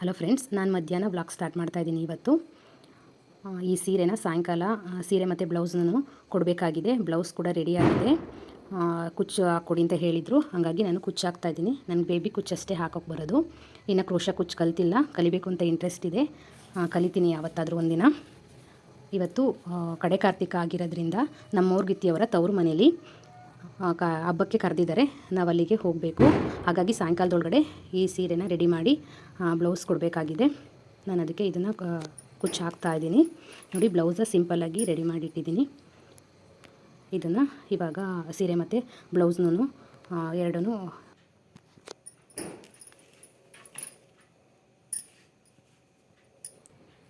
Hello friends, ನಾನು ಮಧ್ಯಾಹ್ನ vlog start ಮಾಡ್ತಾಯಿದ್ದೀನಿ. ಇವತ್ತು ಈ ಸೀರೆನ ಸಾಯಂಕಾಲ ಸೀರೆ ಮತ್ತು ಬ್ಲೌಸ್ನೂ ಕೊಡಬೇಕಾಗಿದೆ. ಬ್ಲೌಸ್ ಕೂಡ ರೆಡಿಯಾಗಿದೆ. ಕುಚ್ಚು ಹಾಕ್ಕೊಡಿ ಅಂತ ಹೇಳಿದರು, ಹಾಗಾಗಿ ನಾನು ಕುಚ್ಚು ಹಾಕ್ತಾಯಿದ್ದೀನಿ. ನನಗೆ ಬೇಬಿ ಕುಚ್ಚಷ್ಟೇ ಹಾಕೋಕ್ಕೆ ಬರೋದು. ಇನ್ನು ಕ್ರೋಶ ಕುಚ್ಚು ಕಲ್ತಿಲ್ಲ, ಕಲಿಬೇಕು ಅಂತ ಇಂಟ್ರೆಸ್ಟ್ ಇದೆ. ಕಲಿತೀನಿ ಯಾವತ್ತಾದರೂ ಒಂದಿನ. ಇವತ್ತು ಕಡೆ ಕಾರ್ತಿಕ ಆಗಿರೋದ್ರಿಂದ ನಮ್ಮವ್ರ ಗಿತ್ತಿಯವರ ತವರು ಮನೇಲಿ ಹಬ್ಬಕ್ಕೆ ಕರೆದಿದ್ದಾರೆ. ನಾವು ಅಲ್ಲಿಗೆ ಹೋಗಬೇಕು. ಹಾಗಾಗಿ ಸಾಯಂಕಾಲದೊಳಗಡೆ ಈ ಸೀರೆನ ರೆಡಿ ಮಾಡಿ ಬ್ಲೌಸ್ ಕೊಡಬೇಕಾಗಿದೆ. ನಾನು ಅದಕ್ಕೆ ಇದನ್ನು ಕುಚ್ಚು ಹಾಕ್ತಾಯಿದ್ದೀನಿ. ನೋಡಿ, ಬ್ಲೌಸ ಸಿಂಪಲ್ಲಾಗಿ ರೆಡಿ ಮಾಡಿಟ್ಟಿದ್ದೀನಿ. ಇದನ್ನು ಇವಾಗ ಸೀರೆ ಮತ್ತು ಬ್ಲೌಸ್ನೂ ಎರಡೂ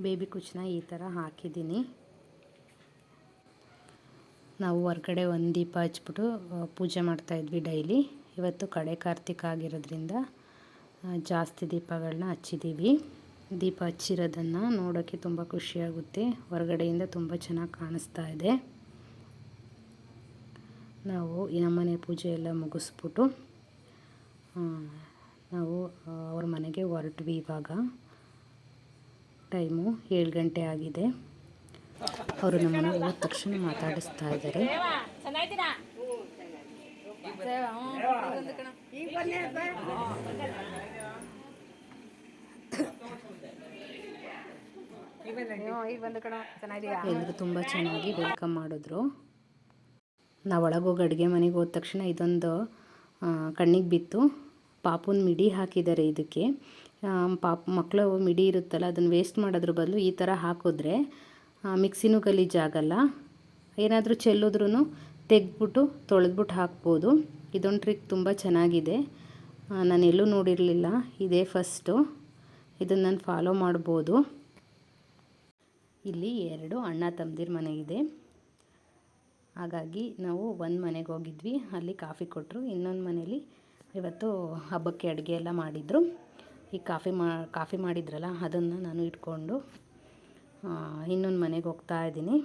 ಬೇಬಿ ಕುಚ್ಚನ್ನ ಈ ಥರ ಹಾಕಿದ್ದೀನಿ. ನಾವು ಹೊರ್ಗಡೆ ಒಂದು ದೀಪ ಹಚ್ಬಿಟ್ಟು ಪೂಜೆ ಮಾಡ್ತಾಯಿದ್ವಿ ಡೈಲಿ. ಇವತ್ತು ಕಡೆ ಕಾರ್ತಿಕ ಆಗಿರೋದ್ರಿಂದ ಜಾಸ್ತಿ ದೀಪಗಳನ್ನ ಹಚ್ಚಿದ್ದೀವಿ. ದೀಪ ಹಚ್ಚಿರೋದನ್ನು ನೋಡೋಕ್ಕೆ ತುಂಬ ಖುಷಿಯಾಗುತ್ತೆ. ಹೊರಗಡೆಯಿಂದ ತುಂಬ ಚೆನ್ನಾಗಿ ಕಾಣಿಸ್ತಾ ಇದೆ. ನಾವು ಈ ನಮ್ಮನೆ ಪೂಜೆ ಎಲ್ಲ ಮುಗಿಸ್ಬಿಟ್ಟು ನಾವು ಅವ್ರ ಮನೆಗೆ ಹೊರಟ್ವಿ. ಇವಾಗ ಟೈಮು 7 ಗಂಟೆ ಆಗಿದೆ. ಅವರು ನಮ್ಮನ್ನು ಹೋದ ತಕ್ಷಣ ಮಾತಾಡಿಸ್ತಾ ಇದ್ದಾರೆ. ಎಲ್ಲರೂ ತುಂಬ ಚೆನ್ನಾಗಿ ವೆಲ್ಕಮ್ ಮಾಡಿದ್ರು. ನಾವು ಒಳಗೋಗಿ ಅಡುಗೆ ಮನೆಗೆ ಹೋದ ತಕ್ಷಣ ಇದೊಂದು ಕಣ್ಣಿಗೆ ಬಿತ್ತು. ಪಾಪುನ ಮಿಡಿ ಹಾಕಿದ್ದಾರೆ ಇದಕ್ಕೆ. ಮಕ್ಕಳು ಮಿಡಿ ಇರುತ್ತಲ್ಲ, ಅದನ್ನು ವೇಸ್ಟ್ ಮಾಡೋದ್ರ ಬದಲು ಈ ಥರ ಹಾಕಿದ್ರೆ ಮಿಕ್ಸಿನೂ ಗಲೀಜಾಗಲ್ಲ. ಏನಾದರೂ ಚೆಲ್ಲಿದ್ರೂ ತೆಗೆದ್ಬಿಟ್ಟು ತೊಳೆದ್ಬಿಟ್ಟು ಹಾಕ್ಬೋದು. ಇದೊಂದು ಟ್ರಿಕ್ ತುಂಬ ಚೆನ್ನಾಗಿದೆ. ನಾನು ಎಲ್ಲೂ ನೋಡಿರಲಿಲ್ಲ, ಇದೇ ಫಸ್ಟು. ಇದನ್ನು ನಾನು ಫಾಲೋ ಮಾಡ್ಬೋದು. ಇಲ್ಲಿ 2 ಅಣ್ಣ ತಮ್ಮದಿರ ಮನೆ ಇದೆ. ಹಾಗಾಗಿ ನಾವು ಒಂದು ಮನೆಗೆ ಹೋಗಿದ್ವಿ, ಅಲ್ಲಿ ಕಾಫಿ ಕೊಟ್ಟರು. ಇನ್ನೊಂದು ಮನೇಲಿ ಇವತ್ತು ಹಬ್ಬಕ್ಕೆ ಅಡುಗೆ ಎಲ್ಲ ಮಾಡಿದರು. ಈ ಕಾಫಿ ಮಾಡಿದ್ರಲ್ಲ, ಅದನ್ನು ನಾನು ಇಟ್ಕೊಂಡು ಇನ್ನೊಂದು ಮನೆಗೆ ಹೋಗ್ತಾ ಇದ್ದೀನಿ.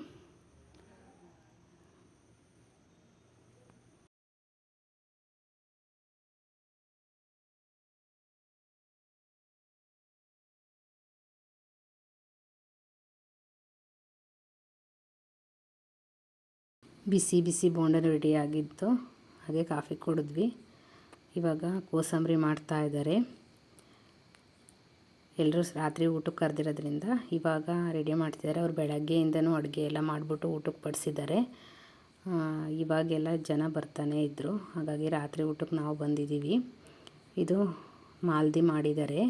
ಬಿಸಿ ಬಿಸಿ ಬೋಂಡ ರೆಡಿ ಆಗಿತ್ತು, ಹಾಗೆ ಕಾಫಿ ಕುಡಿದ್ವಿ. ಇವಾಗ ಕೋಸಂಬರಿ ಮಾಡ್ತಾ ಇದ್ದಾರೆ. ಎಲ್ಲರೂ ರಾತ್ರಿ ಊಟಕ್ಕೆ ಕರೆದಿರೋದ್ರಿಂದ ಇವಾಗ ರೆಡಿ ಮಾಡ್ತಿದ್ದಾರೆ. ಅವ್ರು ಬೆಳಗ್ಗೆಯಿಂದನೂ ಅಡುಗೆ ಎಲ್ಲ ಮಾಡಿಬಿಟ್ಟು ಊಟಕ್ಕೆ ಬಡಿಸಿದ್ದಾರೆ. ಇವಾಗೆಲ್ಲ ಜನ ಬರ್ತಾನೆ ಇದ್ದರು, ಹಾಗಾಗಿ ರಾತ್ರಿ ಊಟಕ್ಕೆ ನಾವು ಬಂದಿದ್ದೀವಿ. ಇದು ಮಾಲ್ದಿ ಮಾಡಿದ್ದಾರೆ,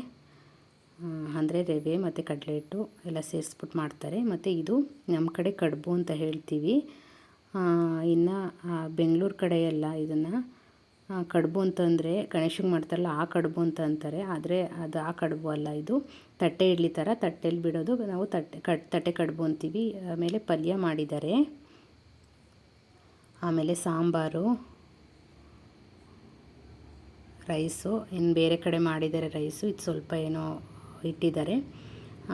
ಅಂದರೆ ರವೆ ಮತ್ತು ಕಡಲೆ ಹಿಟ್ಟು ಎಲ್ಲ ಸೇರಿಸ್ಬಿಟ್ಟು ಮಾಡ್ತಾರೆ. ಮತ್ತು ಇದು ನಮ್ಮ ಕಡೆ ಕಡುಬು ಅಂತ ಹೇಳ್ತೀವಿ. ಇನ್ನು ಬೆಂಗಳೂರು ಕಡೆ ಎಲ್ಲ ಇದನ್ನು ಕಡುಬು ಅಂತಂದರೆ ಗಣೇಶಂಗೆ ಮಾಡ್ತಾರಲ್ಲ, ಆ ಕಡುಬು ಅಂತ ಅಂತಾರೆ. ಆದರೆ ಅದು ಆ ಕಡುಬು ಅಲ್ಲ, ಇದು ತಟ್ಟೆ ಇಡ್ಲಿ ಥರ ತಟ್ಟೆಲಿ ಬಿಡೋದು. ನಾವು ತಟ್ಟೆ ಕಡುಬು ಅಂತೀವಿ. ಆಮೇಲೆ ಪಲ್ಯ ಮಾಡಿದ್ದಾರೆ, ಆಮೇಲೆ ಸಾಂಬಾರು, ರೈಸು. ಇನ್ನು ಬೇರೆ ಕಡೆ ಮಾಡಿದ್ದಾರೆ ರೈಸು, ಇದು ಸ್ವಲ್ಪ ಏನೋ ಇಟ್ಟಿದ್ದಾರೆ.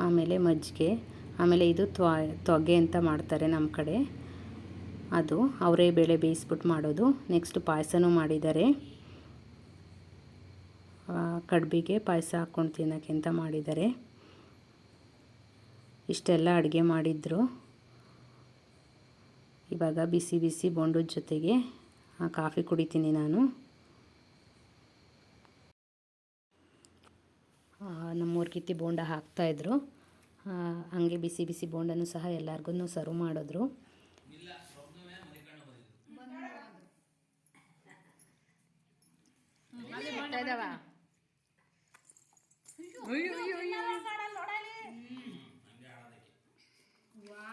ಆಮೇಲೆ ಮಜ್ಜಿಗೆ, ಆಮೇಲೆ ಇದು ತೊಗೆ ಅಂತ ಮಾಡ್ತಾರೆ ನಮ್ಮ ಕಡೆ, ಅದು ಅವರೇ ಬೇಳೆ ಬೇಯಿಸ್ಬಿಟ್ಟು ಮಾಡೋದು. ನೆಕ್ಸ್ಟ್ ಪಾಯಸನೂ ಮಾಡಿದ್ದಾರೆ. ಕಡುಬಿಗೆ ಪಾಯಸ ಹಾಕ್ಕೊಂಡು ತಿನ್ನೋಕ್ಕೆ ಅಂತ ಮಾಡಿದ್ದಾರೆ. ಇಷ್ಟೆಲ್ಲ ಅಡುಗೆ ಮಾಡಿದ್ರು. ಇವಾಗ ಬಿಸಿ ಬಿಸಿ ಬೋಂಡದ ಜೊತೆಗೆ ಕಾಫಿ ಕುಡಿತೀನಿ ನಾನು. ನಮ್ಮೂರ ಕಿತ್ತಿ ಬೋಂಡ ಹಾಕ್ತಾಯಿದ್ರು, ಹಾಗೆ ಬಿಸಿ ಬಿಸಿ ಬೋಂಡನೂ ಸಹ ಎಲ್ಲರಿಗೂ ಸರ್ವ್ ಮಾಡಿದ್ರು.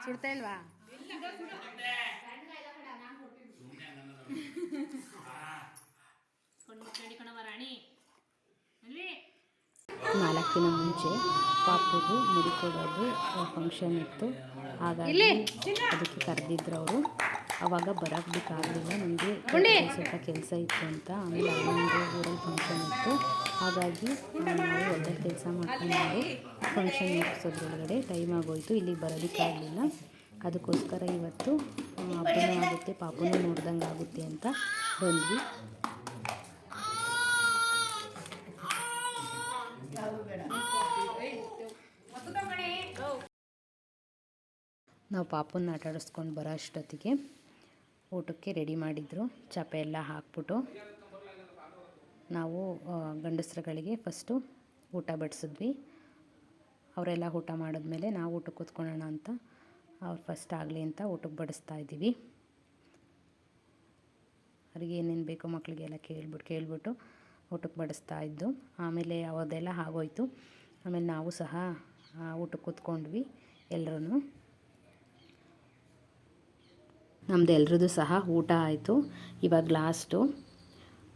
ಸುಡ್ತಾ ಇಲ್ವಾ? ನಾಲ್ಕು ದಿನ ಮುಂಚೆ ಪಾಪುದು ಮುಡಿ ಕೊಡೋದು ಫಂಕ್ಷನ್ ಇತ್ತು, ಹಾಗಾಗಿ ಅದಕ್ಕೆ ಕರೆದಿದ್ರು ಅವರು. ಆವಾಗ ಬರೋಕ್ಕಾಗಲಿಲ್ಲ, ನನಗೆ ಸ್ವಲ್ಪ ಕೆಲಸ ಇತ್ತು ಅಂತ. ಆಮೇಲೆ ಅಲ್ಲೊಂದು ಊರಲ್ಲಿ ಫಂಕ್ಷನ್ ಇತ್ತು, ಹಾಗಾಗಿ ನಾವು ಒಳ್ಳೆ ಕೆಲಸ ಮಾಡ್ಕೊಂಡು ಫಂಕ್ಷನ್ ಮುಗಿಸೋದ್ರೊಳಗಡೆ ಟೈಮ್ ಆಗೋಯಿತು. ಇಲ್ಲಿಗೆ ಬರೋದಕ್ಕಾಗಲಿಲ್ಲ. ಅದಕ್ಕೋಸ್ಕರ ಇವತ್ತು ಹಬ್ಬನೂ ಆಗುತ್ತೆ, ಪಾಪನೂ ನೋಡ್ದಂಗೆ ಆಗುತ್ತೆ ಅಂತ ಬಂದ್ವಿ. ನಾವು ಪಾಪುನ ಆಟ ಆಡಿಸ್ಕೊಂಡು ಬರೋ ಅಷ್ಟೊತ್ತಿಗೆ ಊಟಕ್ಕೆ ರೆಡಿ ಮಾಡಿದ್ರು. ಚಾಪೆ ಎಲ್ಲ ಹಾಕ್ಬಿಟ್ಟು ನಾವು ಗಂಡಸ್ರುಗಳಿಗೆ ಫಸ್ಟು ಊಟ ಬಡಿಸಿದ್ವಿ. ಅವರೆಲ್ಲ ಊಟ ಮಾಡಿದ್ಮೇಲೆ ನಾವು ಊಟಕ್ಕೆ ಕೂತ್ಕೊಳ್ಳೋಣ ಅಂತ ಅವ್ರು ಫಸ್ಟ್ ಆಗಲಿ ಅಂತ ಊಟಕ್ಕೆ ಬಡಿಸ್ತಾ ಇದ್ದೀವಿ. ಅವ್ರಿಗೆ ಏನೇನು ಬೇಕೋ ಮಕ್ಕಳಿಗೆಲ್ಲ ಕೇಳ್ಬಿಟ್ಟು ಊಟಕ್ಕೆ ಬಡಿಸ್ತಾ ಇದ್ದು. ಆಮೇಲೆ ಅವದೆಲ್ಲ ಆಗೋಯ್ತು. ಆಮೇಲೆ ನಾವು ಸಹ ಊಟಕ್ಕೆ ಕೂತ್ಕೊಂಡ್ವಿ ಎಲ್ಲರೂ. ನಮ್ಮದು ಎಲ್ರದ್ದು ಸಹ ಊಟ ಆಯಿತು. ಇವಾಗ ಲಾಸ್ಟು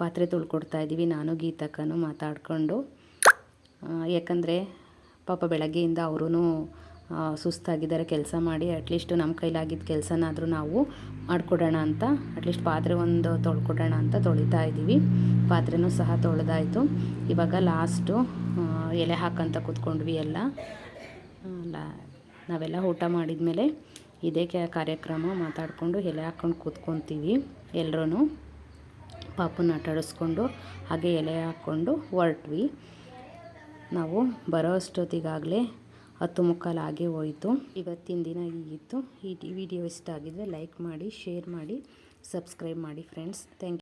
ಪಾತ್ರೆ ತೊಳ್ಕೊಡ್ತಾ ಇದ್ದೀವಿ ನಾನು ಗೀತಕ್ಕನೂ ಮಾತಾಡಿಕೊಂಡು. ಯಾಕಂದರೆ ಪಾಪ ಬೆಳಗ್ಗೆಯಿಂದ ಅವರೂ ಸುಸ್ತಾಗಿದ್ದಾರೆ ಕೆಲಸ ಮಾಡಿ. ಅಟ್ಲೀಸ್ಟ್ ನಮ್ಮ ಕೈಲಾಗಿದ್ದ ಕೆಲಸನಾದರೂ ನಾವು ಮಾಡಿಕೊಡೋಣ ಅಂತ ಅಟ್ಲೀಸ್ಟ್ ಪಾತ್ರೆ ಒಂದು ತೊಳ್ಕೊಡೋಣ ಅಂತ ತೊಳಿತಾ ಇದ್ದೀವಿ. ಪಾತ್ರೆನೂ ಸಹ ತೊಳೆದಾಯಿತು. ಇವಾಗ ಲಾಸ್ಟು ಎಲೆ ಹಾಕಂತ ಕೂತ್ಕೊಂಡ್ವಿ ಎಲ್ಲ. ನಾವೆಲ್ಲ ಊಟ ಮಾಡಿದ ಮೇಲೆ ಇದೇ ಕಾರ್ಯಕ್ರಮ ಮಾತಾಡಿಕೊಂಡು ಎಲೆ ಹಾಕ್ಕೊಂಡು ಕೂತ್ಕೊತೀವಿ ಎಲ್ಲರೂ. ಪಾಪುನ ಆಟ ಆಡಿಸ್ಕೊಂಡು ಹಾಗೆ ಎಲೆ ಹಾಕ್ಕೊಂಡು ಹೊರಟ್ವಿ. ನಾವು ಬರೋ ಅಷ್ಟೊತ್ತಿಗಾಗಲೇ 10:15 ಆಗೇ ಹೋಯಿತು. ಇವತ್ತಿನ ದಿನ ಹೀಗಿತ್ತು. ಈ ವಿಡಿಯೋ ಇಷ್ಟ ಆಗಿದರೆ ಲೈಕ್ ಮಾಡಿ, ಶೇರ್ ಮಾಡಿ, ಸಬ್ಸ್ಕ್ರೈಬ್ ಮಾಡಿ ಫ್ರೆಂಡ್ಸ್. Thank you.